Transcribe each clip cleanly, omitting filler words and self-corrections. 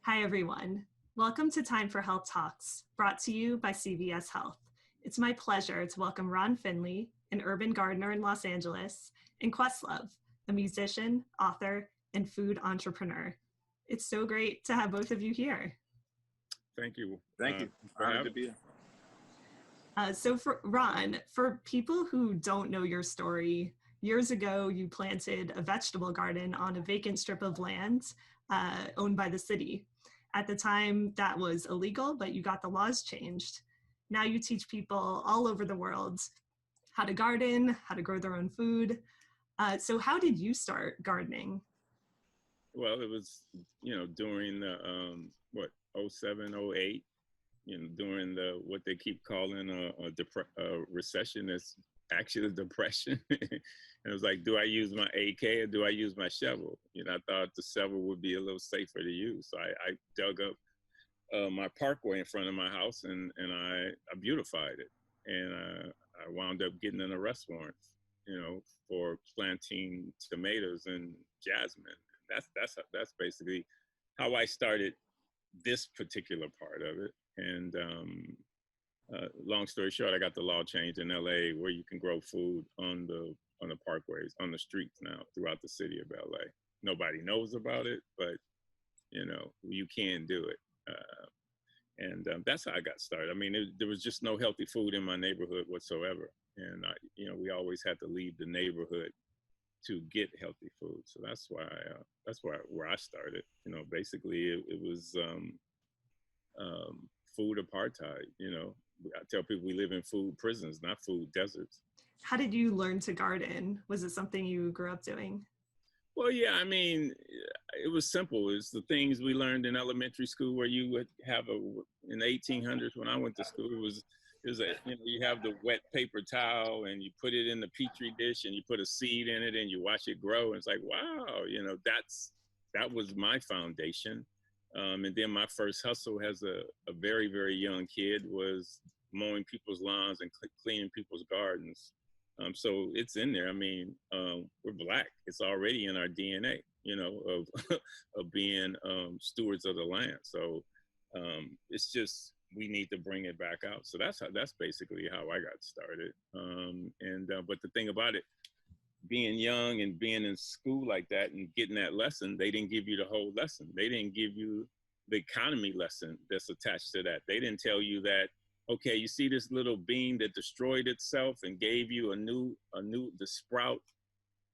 Hi, everyone. Welcome to Time for Health Talks, brought to you by CVS Health. It's my pleasure to welcome Ron Finley, an urban gardener in Los Angeles, and Questlove, a musician, author, and food entrepreneur. It's so great to have both of you here. Thank you. Thank you. Honored to be here. So for Ron, for people who don't know your story, years ago you planted a vegetable garden on a vacant strip of land owned by the city. At the time, that was illegal, but you got the laws changed. Now you teach people all over the world how to garden, how to grow their own food. So how did you start gardening? Well, it was, during the, 07, 08, during the, what they keep calling a recession. It's actually a depression. And it was like, do I use my AK or do I use my shovel? I thought the shovel would be a little safer to use. So I dug up my parkway in front of my house and I beautified it. And I wound up getting an arrest warrant, for planting tomatoes and jasmine. That's basically how I started this particular part of it. And long story short, I got the law changed in LA where you can grow food on the parkways, on the streets now throughout the city of LA. Nobody knows about it, but you can do it. And that's how I got started. I mean, there was just no healthy food in my neighborhood whatsoever. And we always had to leave the neighborhood to get healthy food. So that's where I started. Basically it was food apartheid. I tell people we live in food prisons, not food deserts. How did you learn to garden? Was it something you grew up doing? Well, yeah, I mean, it was simple. It's the things we learned in elementary school where you would have in the 1800s when I went to school, you have the wet paper towel and you put it in the petri dish and you put a seed in it and you watch it grow. And it's like, wow, that was my foundation. And then my first hustle as a very, very young kid was mowing people's lawns and cleaning people's gardens. So it's in there. I mean, we're Black. It's already in our DNA, of being stewards of the land. So it's just, we need to bring it back out. So that's basically how I got started. But the thing about it, being young and being in school like that and getting that lesson, they didn't give you the whole lesson. They didn't give you the economy lesson that's attached to that. They didn't tell you that, okay, you see this little bean that destroyed itself and gave you the sprout.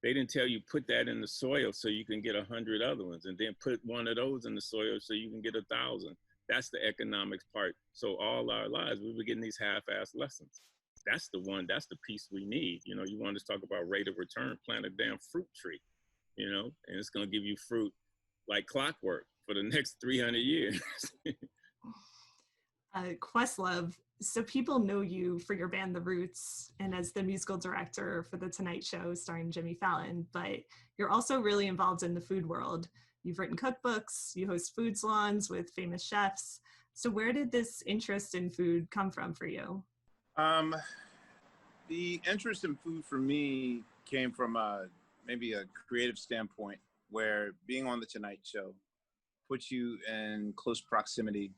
They didn't tell you put that in the soil so you can get 100 other ones, and then put one of those in the soil so you can get 1,000. That's the economics part. So all our lives, we were getting these half-assed lessons. That's the piece we need. You want to talk about rate of return, plant a damn fruit tree, and it's going to give you fruit like clockwork for the next 300 years. Questlove, so people know you for your band The Roots and as the musical director for The Tonight Show starring Jimmy Fallon, but you're also really involved in the food world. You've written cookbooks, you host food salons with famous chefs. So where did this interest in food come from for you? The interest in food for me came from maybe a creative standpoint, where being on The Tonight Show puts you in close proximity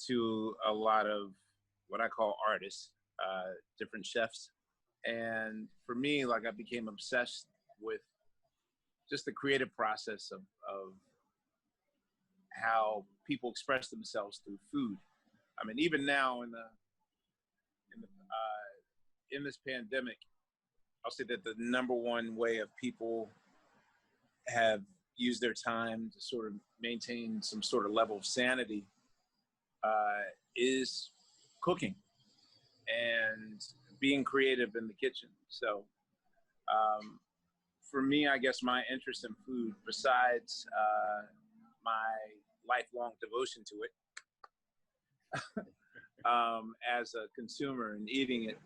to a lot of what I call artists, different chefs. And for me, I became obsessed with just the creative process of how people express themselves through food. I mean, even now in this pandemic, I'll say that the number one way of people have used their time to sort of maintain some sort of level of sanity is cooking and being creative in the kitchen. So for me, I guess my interest in food, besides my lifelong devotion to it, as a consumer and eating it,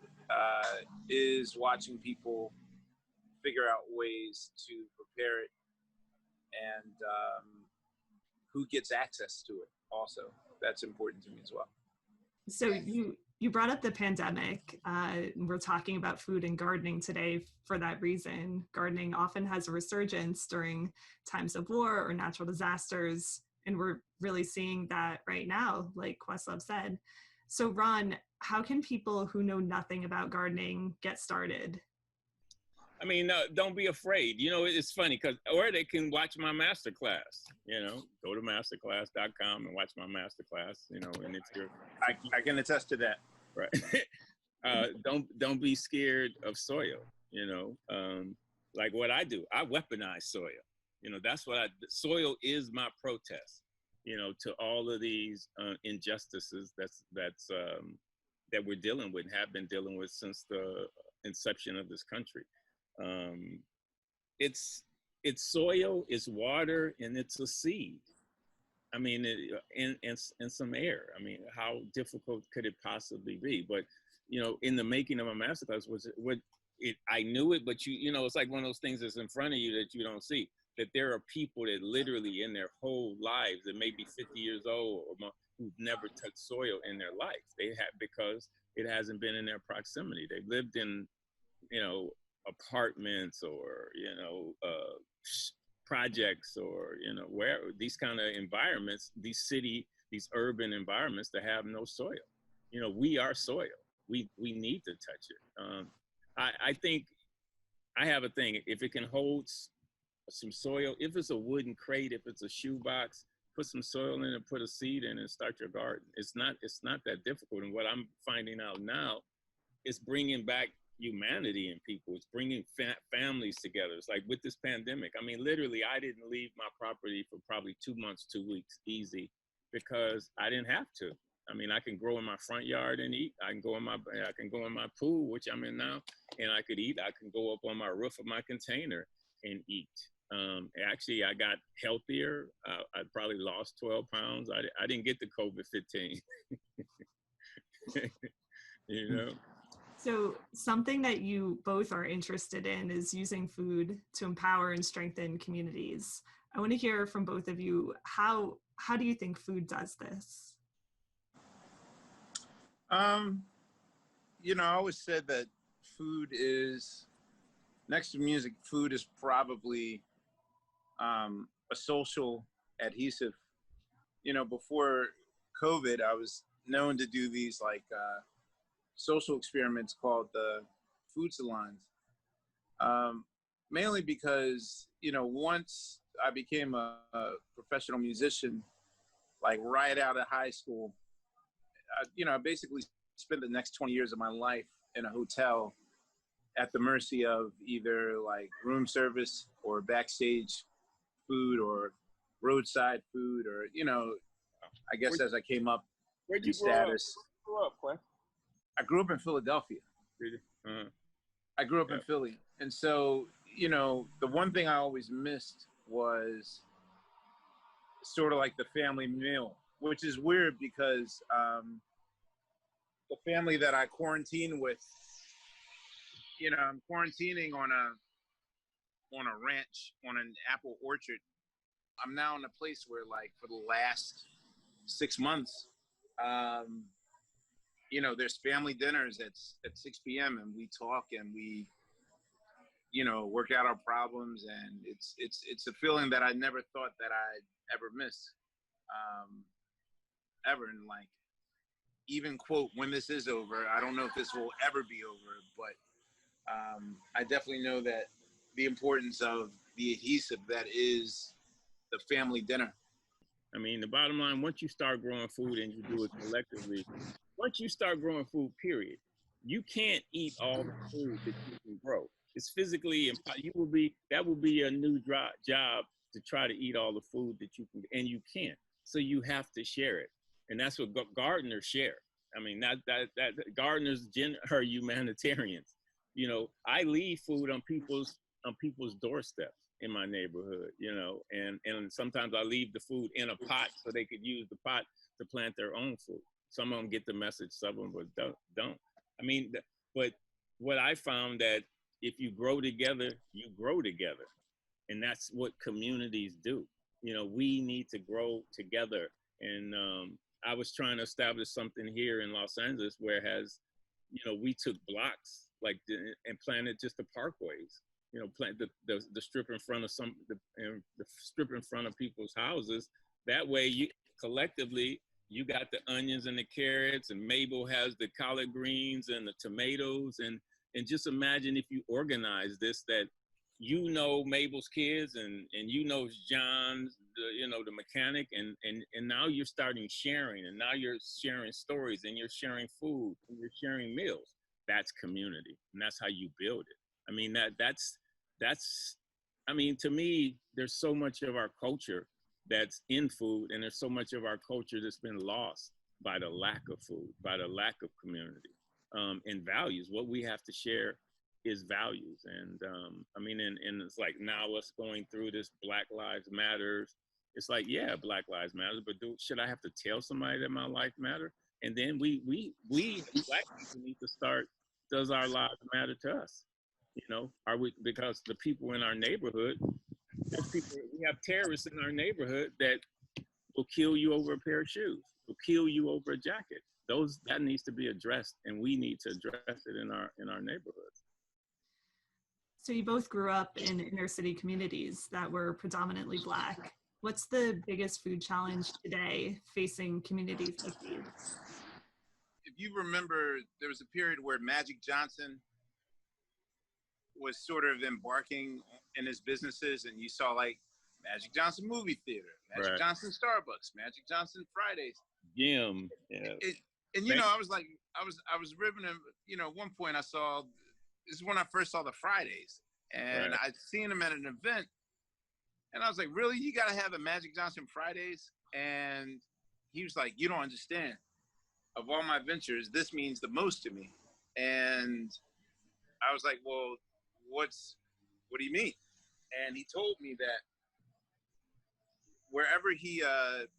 is watching people figure out ways to prepare it and who gets access to it also. That's important to me as well. So you brought up the pandemic. We're talking about food and gardening today for that reason. Gardening often has a resurgence during times of war or natural disasters, and we're really seeing that right now, like Questlove said. So Ron, how can people who know nothing about gardening get started? I mean, don't be afraid. You know, it's funny because, or they can watch my masterclass. You know, go to masterclass.com and watch my masterclass. You know, and it's your. I can attest to that. Right. Don't be scared of soil. You know, like what I do, I weaponize soil. You know, that's what soil is my protest. You know, to all of these injustices that we're dealing with and have been dealing with since the inception of this country. It's soil, it's water, and it's a seed. I mean, and some air. I mean, how difficult could it possibly be? But you know, in the making of a masterclass, I knew it, but you know, it's like one of those things that's in front of you that you don't see. That there are people that literally in their whole lives, that may be 50 years old or more, who've never touched soil in their life. They have, because it hasn't been in their proximity. They've lived in, you know, apartments or, you know, projects or, you know, where these kind of environments, these urban environments that have no soil. You know, we are soil. We need to touch it. I think I have a thing. If it can hold some soil, if it's a wooden crate, if it's a shoebox, put some soil in and put a seed in and start your garden. It's not that difficult. And what I'm finding out now is bringing back humanity in people. It's bringing families together. It's like with this pandemic. I mean, literally, I didn't leave my property for probably 2 months, 2 weeks, easy, because I didn't have to. I mean, I can grow in my front yard and eat. I can go in my pool, which I'm in now, and I could eat. I can go up on my roof of my container and eat. Actually, I got healthier. I probably lost 12 pounds. I didn't get the COVID-15. You know? So something that you both are interested in is using food to empower and strengthen communities. I want to hear from both of you. How do you think food does this? You know, I always said that food is, next to music, food is probably a social adhesive. You know, before COVID, I was known to do these like social experiments called the food salons. Mainly because, you know, once I became a professional musician, like right out of high school, you know, I basically spent the next 20 years of my life in a hotel at the mercy of either like room service or backstage food or roadside food, or, you know, I guess as I came up Where'd in you status. grow up, Quest? I grew up in Philadelphia. I grew up in Philly. And so, you know, the one thing I always missed was sort of like the family meal, which is weird because the family that I quarantine with, you know, I'm quarantining on a ranch, on an apple orchard. I'm now in a place where, like, for the last 6 months, you know, there's family dinners at 6 p.m. and we talk and we, you know, work out our problems, and it's a feeling that I never thought that I'd ever miss, ever. And like, even quote, when this is over, I don't know if this will ever be over, but I definitely know that the importance of the adhesive that is the family dinner. I mean, the bottom line, once you start growing food and you do it collectively, once you start growing food, period, you can't eat all the food that you can grow. It's physically impossible. That will be a new job to try to eat all the food that you can, and you can't. So you have to share it, and that's what gardeners share. I mean, that gardeners are humanitarians. You know, I leave food on people's doorsteps in my neighborhood, you know, and sometimes I leave the food in a pot so they could use the pot to plant their own food. Some of them get the message, some of them don't. I mean, but what I found that if you grow together, you grow together. And that's what communities do. You know, we need to grow together And I was trying to establish something here in Los Angeles where it has, you know, we took blocks like and planted just the parkways, you know, plant the strip in front of the strip in front of people's houses. That way you collectively, you got the onions and the carrots, and Mabel has the collard greens and the tomatoes. And just imagine if you organize this, that you know Mabel's kids and you know John's, you know, the mechanic, and now you're starting sharing, and now you're sharing stories, and you're sharing food, and you're sharing meals. That's community, and that's how you build it. I mean, that's I mean, to me, there's so much of our culture that's in food, and there's so much of our culture that's been lost by the lack of food, by the lack of community, and values. What we have to share is values. And I mean, and it's like now us going through this Black Lives Matters. It's like, yeah, Black Lives Matter, but should I have to tell somebody that my life matter? And then we Black people need to start, does our lives matter to us? You know, are we, because the people in our neighborhood, there's people, we have terrorists in our neighborhood that will kill you over a pair of shoes, will kill you over a jacket. That needs to be addressed, and we need to address it in our neighborhoods. So you both grew up in inner city communities that were predominantly Black. What's the biggest food challenge today facing communities like these? If you remember, there was a period where Magic Johnson was sort of embarking in his businesses, and you saw like Magic Johnson movie theater, Magic Johnson Starbucks, Magic Johnson Fridays. Yeah. And you know, I was ribbing him. You know, at one point I saw, this is when I first saw the Fridays, and I'd seen him at an event, and I was like, really, you got to have a Magic Johnson Fridays? And he was like, you don't understand. Of all my ventures, this means the most to me. And I was like, well, what do you mean? And he told me that wherever he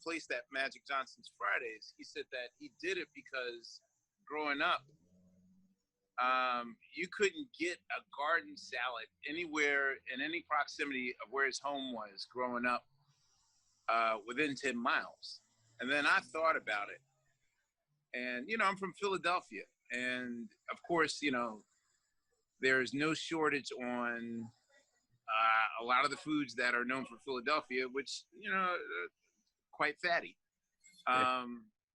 placed that Magic Johnson's Fridays, he said that he did it because growing up, you couldn't get a garden salad anywhere in any proximity of where his home was growing up within 10 miles. And then I thought about it. And, you know, I'm from Philadelphia. And of course, you know, there's no shortage on a lot of the foods that are known for Philadelphia, which, you know, quite fatty.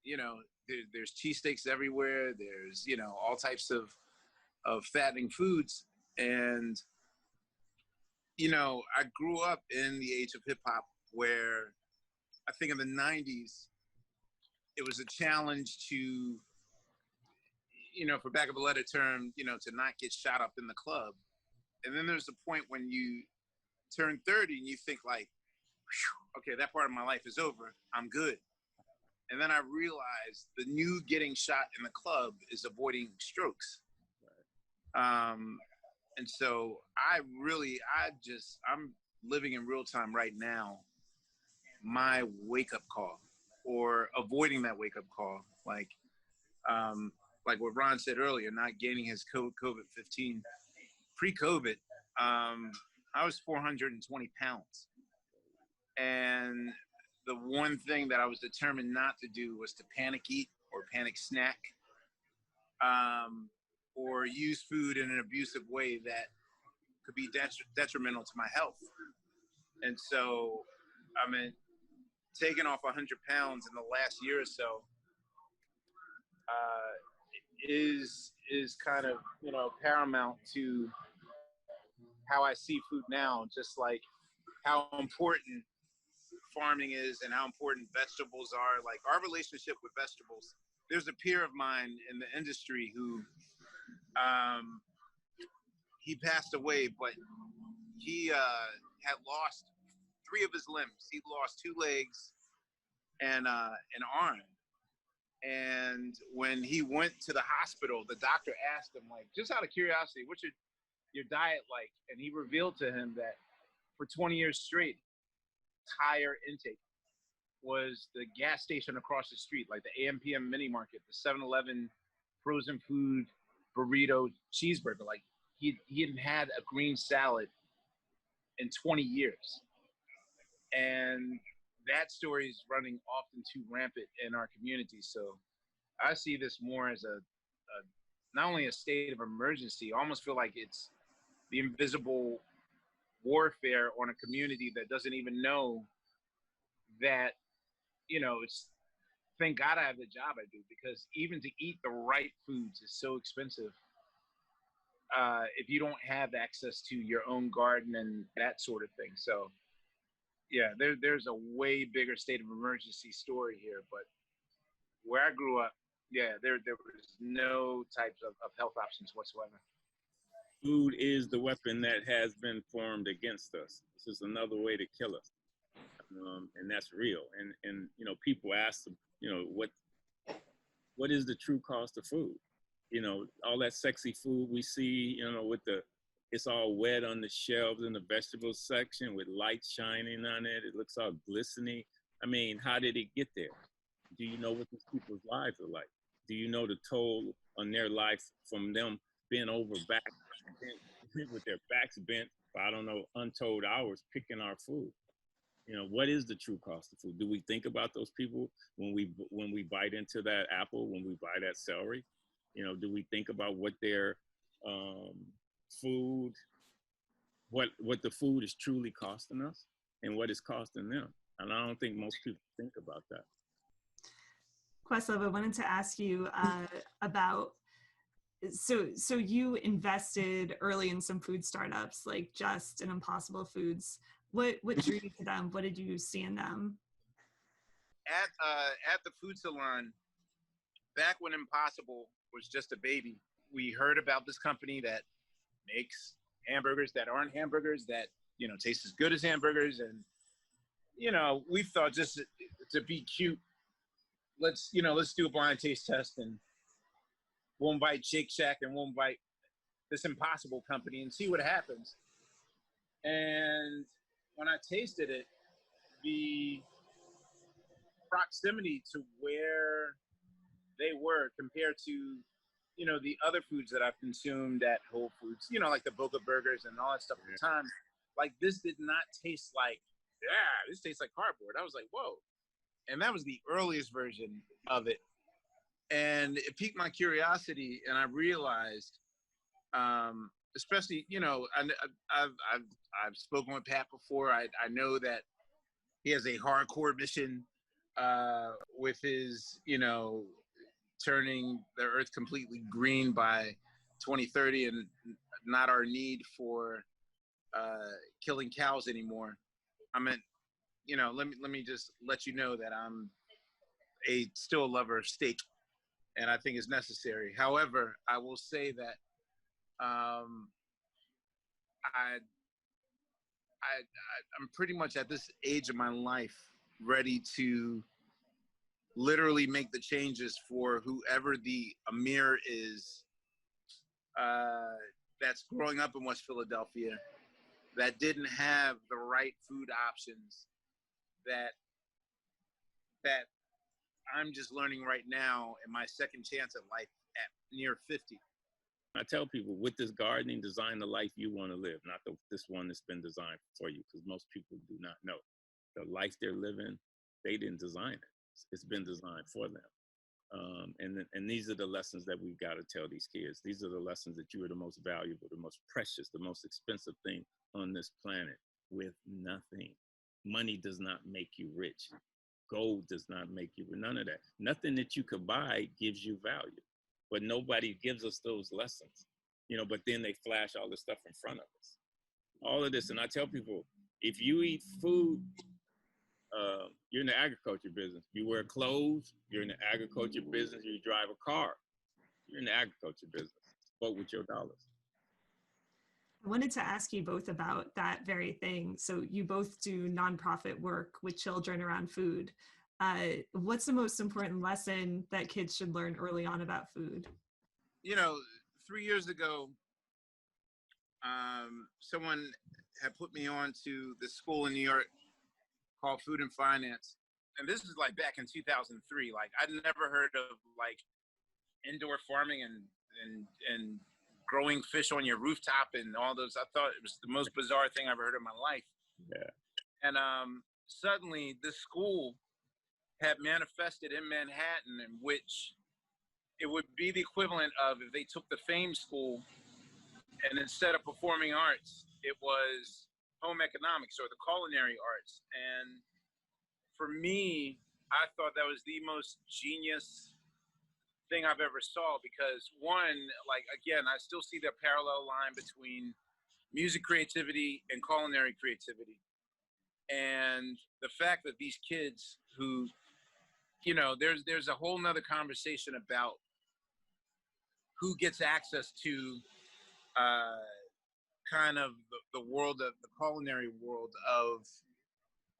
You know, there's cheesesteaks everywhere. There's, you know, all types of fattening foods. And, you know, I grew up in the age of hip hop where I think in the 90s, it was a challenge to, you know, for back of a letter term, you know, to not get shot up in the club. And then there's a point when you turn 30 and you think like, okay, that part of my life is over. I'm good. And then I realized the new getting shot in the club is avoiding strokes. And so I'm living in real time right now, my wake up call or avoiding that wake up call. Like what Ron said earlier, not gaining his COVID-15. Pre-COVID, I was 420 pounds. And the one thing that I was determined not to do was to panic eat or panic snack, or use food in an abusive way that could be detrimental to my health. And so, I mean, taking off 100 pounds in the last year or so is kind of, you know, paramount to how I see food now, just like how important farming is and how important vegetables are. Like our relationship with vegetables. There's a peer of mine in the industry who he passed away, but he had lost 3 of his limbs. He lost 2 legs and an arm. And when he went to the hospital, the doctor asked him, like, just out of curiosity, what's your diet like? And he revealed to him that for 20 years straight, entire intake was the gas station across the street, like the AM/PM mini market, the 7-Eleven frozen food, burrito, cheeseburger. Like he hadn't had a green salad in 20 years. And that story is running often too rampant in our community. So I see this more as a not only a state of emergency, I almost feel like it's the invisible warfare on a community that doesn't even know that, it's, thank God I have the job I do, because even to eat the right foods is so expensive. If you don't have access to your own garden and that sort of thing. So yeah, there's a way bigger state of emergency story here, but where I grew up, yeah, there was no types of health options whatsoever. Food is the weapon that has been formed against us. This is another way to kill us, and that's real. And people ask, what is the true cost of food? All that sexy food we see, with it's all wet on the shelves in the vegetable section with light shining on it. It looks all glistening. I mean, how did it get there? Do you know what these people's lives are like? Do you know the toll on their life from them being over back with their backs bent for, I don't know, untold hours picking our food? What is the true cost of food? Do we think about those people when we bite into that apple, when we buy that celery? Do we think about what their food, what the food is truly costing us and what it's costing them? And I don't think most people think about that. Questlove, I wanted to ask you about, so you invested early in some food startups like Just and Impossible Foods. What drew you to them? What did you see in them? At the food salon, back when Impossible was just a baby, we heard about this company that makes hamburgers that aren't hamburgers, that taste as good as hamburgers, and we thought, just to be cute, let's do a blind taste test, and we'll invite Shake Shack and we'll invite this Impossible company and see what happens. And when I tasted it, the proximity to where they were compared to the other foods that I've consumed at Whole Foods, like the Boca Burgers and all that stuff at the time, like, this did not taste like, this tastes like cardboard. I was like, whoa. And that was the earliest version of it. And it piqued my curiosity, and I realized, especially, I've spoken with Pat before. I know that he has a hardcore mission with his, turning the earth completely green by 2030, and not our need for killing cows anymore. I mean, let me just let you know that I'm still a lover of steak, and I think it's necessary. However, I will say that I'm pretty much at this age of my life ready to literally make the changes for whoever the Amir is that's growing up in West Philadelphia, that didn't have the right food options, that I'm just learning right now in my second chance at life at near 50. I tell people, with this gardening, design the life you want to live, not this one that's been designed for you, because most people do not know. The life they're living, they didn't design it. It's been designed for them. And these are the lessons that we've got to tell these kids. These are the lessons that you are the most valuable, the most precious, the most expensive thing on this planet, with nothing. Money does not make you rich. Gold does not make you, none of that. Nothing that you could buy gives you value, but nobody gives us those lessons, but then they flash all this stuff in front of us. All of this, and I tell people, if you eat food, you're in the agriculture business. You wear clothes, you're in the agriculture business. You drive a car, you're in the agriculture business. Vote with your dollars. I wanted to ask you both about that very thing. So you both do nonprofit work with children around food. What's the most important lesson that kids should learn early on about food? 3 years ago, someone had put me on to this school in New York called Food and Finance. And this is like back in 2003. Like, I'd never heard of like indoor farming and growing fish on your rooftop and all those. I thought it was the most bizarre thing I've ever heard in my life. Yeah. And suddenly this school had manifested in Manhattan, in which it would be the equivalent of if they took the Fame School and instead of performing arts, it was home economics or the culinary arts. And for me, I thought that was the most genius thing I've ever saw, because one, like, again, I still see the parallel line between music creativity and culinary creativity. And the fact that these kids who, you know, there's a whole nother conversation about who gets access to kind of the world of the culinary world of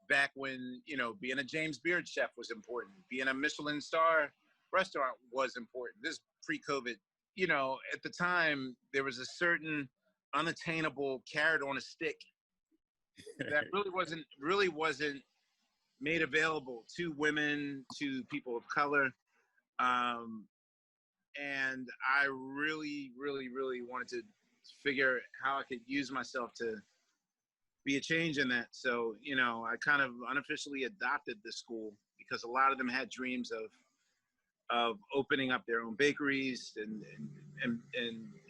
back when, you know, being a James Beard chef was important, being a Michelin star restaurant was important. This pre-COVID, you know, at the time there was a certain unattainable carrot on a stick that really wasn't made available to women, to people of color. And I really, really, really wanted to figure how I could use myself to be a change in that. So, you know, I kind of unofficially adopted the school because a lot of them had dreams of opening up their own bakeries and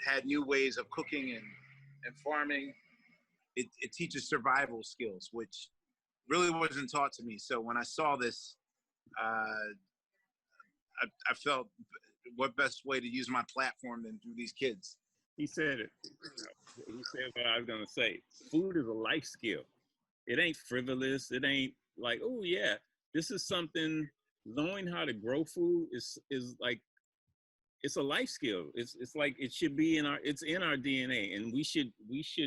had new ways of cooking and farming. It teaches survival skills, which really wasn't taught to me. So when I saw this, I felt what best way to use my platform than through these kids. He said it. He said what I was gonna say. Food is a life skill. It ain't frivolous. It ain't like, oh yeah, this is something. Knowing how to grow food is like, it's a life skill. It's like it should be in our DNA, and we should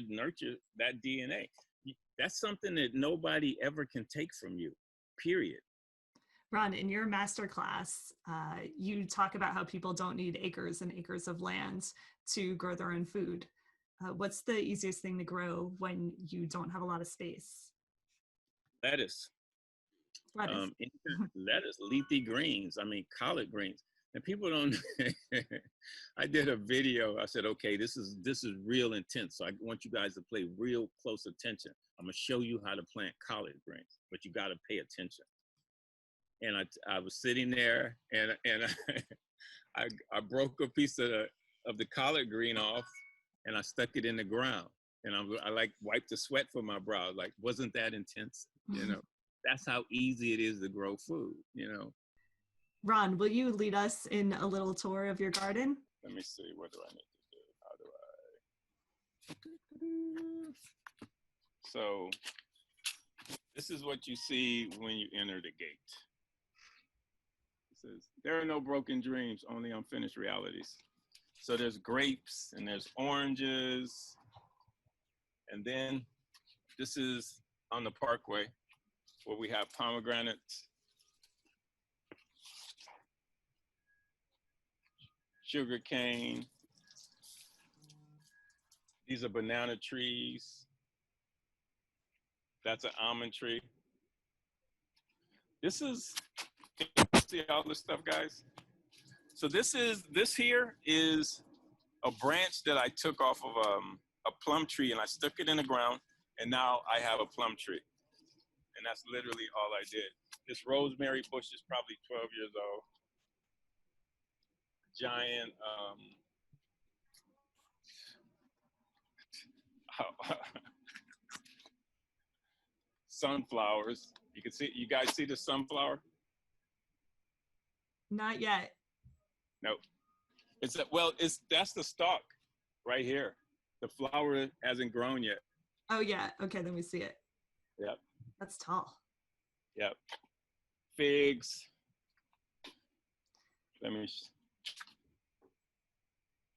nurture that DNA. That's something that nobody ever can take from you. Period. Ron, in your masterclass, you talk about how people don't need acres and acres of land to grow their own food. What's the easiest thing to grow when you don't have a lot of space? Lettuce. Lettuce. Lettuce, leafy greens. I mean, collard greens. And people don't. I did a video. I said, okay, this is real intense. So I want you guys to pay real close attention. I'm gonna show you how to plant collard greens, but you got to pay attention. And I was sitting there, and I broke a piece of the collard green off, and I stuck it in the ground, and I like wiped the sweat from my brow. Like, wasn't that intense? You know, that's how easy it is to grow food. You know. Ron, will you lead us in a little tour of your garden? Let me see. What do I need to do? How do I? So this is what you see when you enter the gate. It says, there are no broken dreams, only unfinished realities. So there's grapes and there's oranges. And then this is on the parkway where we have pomegranates, sugar cane. These are banana trees. That's an almond tree. This is, can you see all this stuff, guys? So this here is a branch that I took off of a plum tree, and I stuck it in the ground, and now I have a plum tree. And that's literally all I did. This rosemary bush is probably 12 years old. Giant sunflowers. You guys see the sunflower? Not yet. No. That's the stalk right here. The flower hasn't grown yet. Oh yeah, okay, then we see it. Yep. That's tall. Yep. Figs.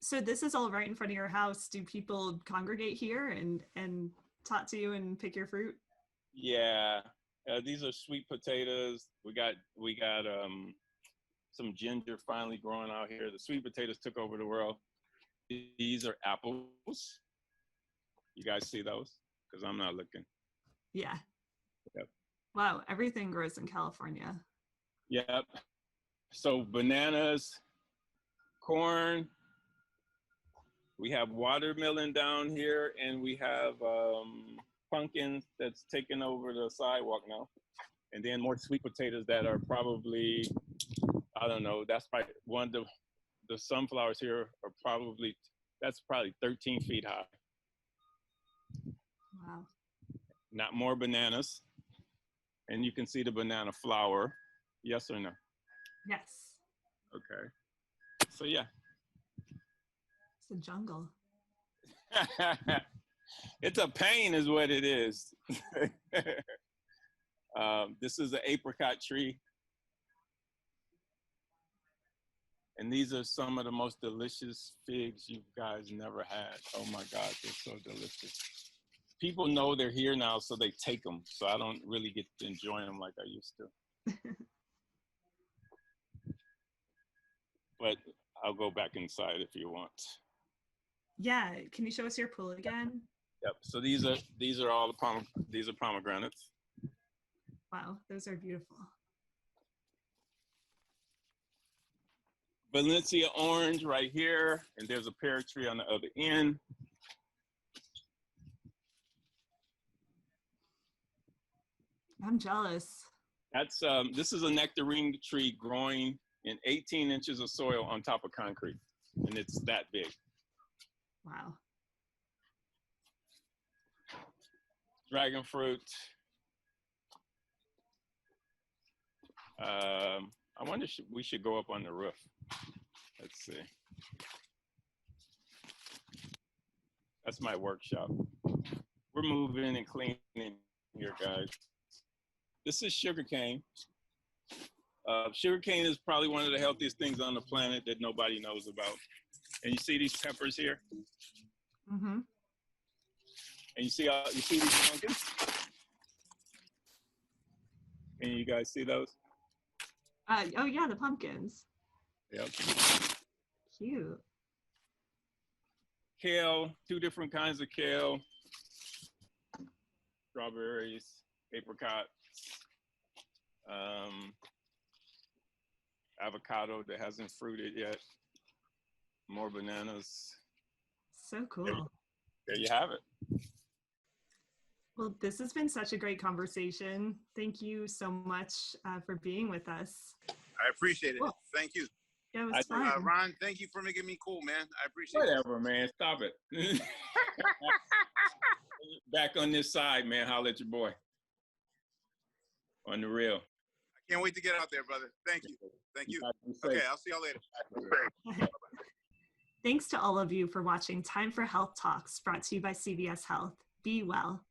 So this is all right in front of your house. Do people congregate here and talk to you and pick your fruit? Yeah. These are sweet potatoes. We got some ginger finally growing out here. The sweet potatoes took over the world. These are apples. You guys see those? Because I'm not looking. Yeah. Yep. Wow, everything grows in California. Yep. So bananas, corn. We have watermelon down here, and we have pumpkins that's taking over the sidewalk now. And then more sweet potatoes that are probably, I don't know, that's probably one of the sunflowers here are probably, that's probably 13 feet high. Wow. Not more bananas. And you can see the banana flower. Yes or no? Yes. Okay. So yeah. It's a jungle. It's a pain is what it is. This is an apricot tree. And these are some of the most delicious figs you guys never had. Oh my God, they're so delicious. People know they're here now, so they take them. So I don't really get to enjoy them like I used to. But I'll go back inside if you want. Yeah, can you show us your pool again? Yep. So these are all these are pomegranates. Wow, those are beautiful. Valencia orange right here, and there's a pear tree on the other end. I'm jealous. That's this is a nectarine tree growing in 18 inches of soil on top of concrete, and it's that big. Wow. Dragon fruit. I wonder if we should go up on the roof. Let's see. That's my workshop. We're moving and cleaning here, guys. This is sugarcane. Sugarcane is probably one of the healthiest things on the planet that nobody knows about. And you see these peppers here? Mm-hmm. And you see these pumpkins? Can you guys see those? Oh yeah, the pumpkins. Yep. Cute. Kale, 2 different kinds of kale. Strawberries, apricots, avocado that hasn't fruited yet. More bananas. So cool. There you have it. Well, this has been such a great conversation. Thank you so much for being with us. I appreciate it. Cool. Thank you. Yeah, it was fun. Ron, thank you for making me cool, man. I appreciate it. Whatever, man. Stop it. Back on this side, man. Holla at your boy. On the real. I can't wait to get out there, brother. Thank you. Thank you. Okay, I'll see y'all later. Thanks to all of you for watching Time for Health Talks, brought to you by CVS Health. Be well.